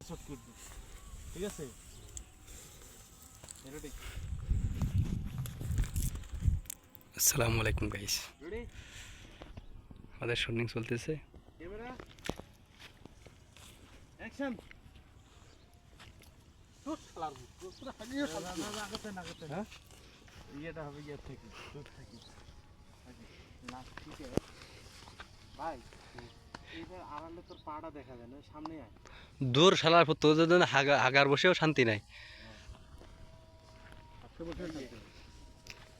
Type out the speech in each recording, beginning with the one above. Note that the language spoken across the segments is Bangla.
শট করবি, ঠিক আছে? রেডি? আসসালামু আলাইকুম গাইস, রেডি? আমাদের শুটিং চলতেছে। Camera action. শুট খেলার পুরো হাগিয়ে শান্তি না আগতে না আগতে হ্যাঁ ইয়েটা হবে ইয়ে থেকে শুট থেকে লাস্ট থেকে ভাই এইবার আড়ালে তোর পাটা দেখা যায় না, সামনে আয়। দূর শালার পুত, তোর জন্য হাগার বসেও শান্তি নাই।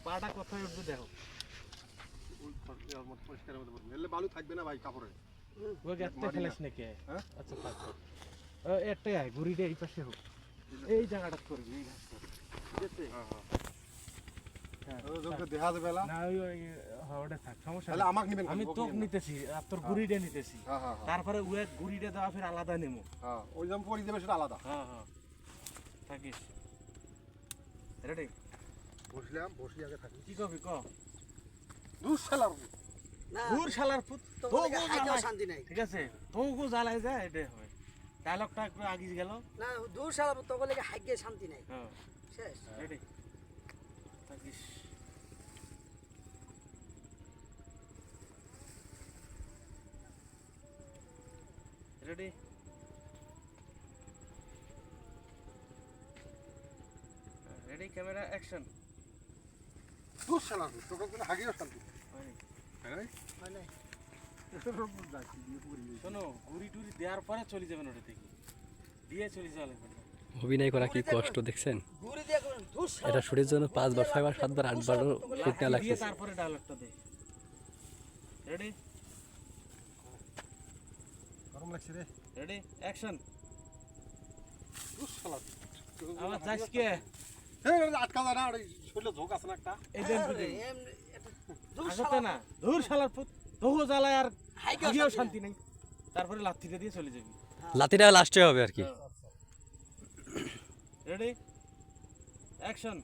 পাটা কোথায় উঠবে দেখো। বালু থাকবে না ভাই কাপড়ে। ওই একটা ফেলাস নাকি? হ্যাঁ আচ্ছা থাক, একটাই আয়, ঘুরিটা এই পাশে হোক, এই জায়গাটা করবি, এই ঘাসটা, ঠিক আছে? দেখা যাবে না ওটা থাক, সমস্যা তাহলে নেই। আমাকে নিবেন, আমি তোক নিতেছি আর তোর ঘুরিটা নিতেছি, তারপরে ওই ঘুরিটা দেওয়া ফের আলাদা নেবো। হ্যাঁ ওই যেমন পরি দেবে সেটা আলাদা। হ্যাঁ হ্যাঁ থাকিস রেডি? বসলাম, বসি আগে থাকি। কি কবি ক? দুষ শালার ঘুর শালার পুত, তো হাইতেও শান্তি নাই। ঠিক আছে? তোকে জ্বালাই যায়, এটাই হয়। ডায়লগটা একটু আগিয়ে গেল। না দূর সারা তোকে লেগে হাইকে শান্তি নাই। হ্যাঁ শেষ। রেডি? থাকিস রেডি? Ready camera action. দুষ শালার তোকে কোনো হাগিও শান্তি। হ্যাঁ মানে শোনো, ঘুরি টুরি দেওয়ার পরে চলে যাবেন ওটা থেকে, দিয়ে চলে যাওয়া লাগবে না। অভিনয় করা কি কষ্ট দেখছেন? ঘুরে দিয়ে করুন দূর এটা শুটের জন্য 5 বার 6 বার 7 বার 8 বারও শুট নেওয়া দিয়ে লাগতেছে। তারপরে ডায়লগটা দে। রেডি? গরম লাগছে রে। Ready action. দুষ শালার আবার যাস কে? এই আটকা যায় না, ওই শরীরে ঝোঁক আছে না একটা। এই দেন দূর আগতে না, ধুর শালার পুত, তোহো জ্বালায় আর হাইকেও হাগিয়েও শান্তি শান্তি নেই। তারপরে লাথিটা দিয়ে চলে যাবি। লাতিটা লাস্টে হবে আর কি। Ready action.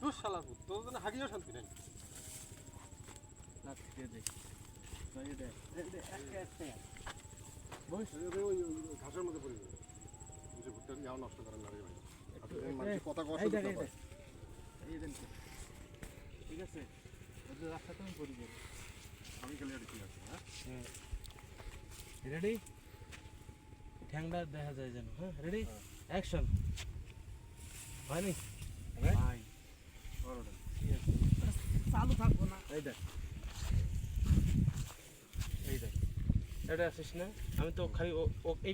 দুষ শালার তোর জন্য হাগিও শান্তি নাই। লাথি দিয়ে দে, লাগিয়ে দে, একটা একটা বস। ওই ঘাসের মধ্যে পড়ে যাবে। যে ভুট্টার ইয়াও নষ্ট করেন না রে ভাই। মানুষ কথা কষ্ট এই দেখ, করতে এই দেখ, এই দেন তো। ঠিক আছে? ওদের রাস্তা তুমি পড়ে যাবে। আমি গেলে আর কি আছে হ্যাঁ। রেডি? ঠ্যাংটা দেখা যায় যেন। হ্যাঁ রেডি অ্যাকশন। হয়নি ভাই? বড়টা ঠিক আছে, চালু থাকবো না। এই দেখ, এই দেখ, এটা আসিস না, আমি তো খালি এই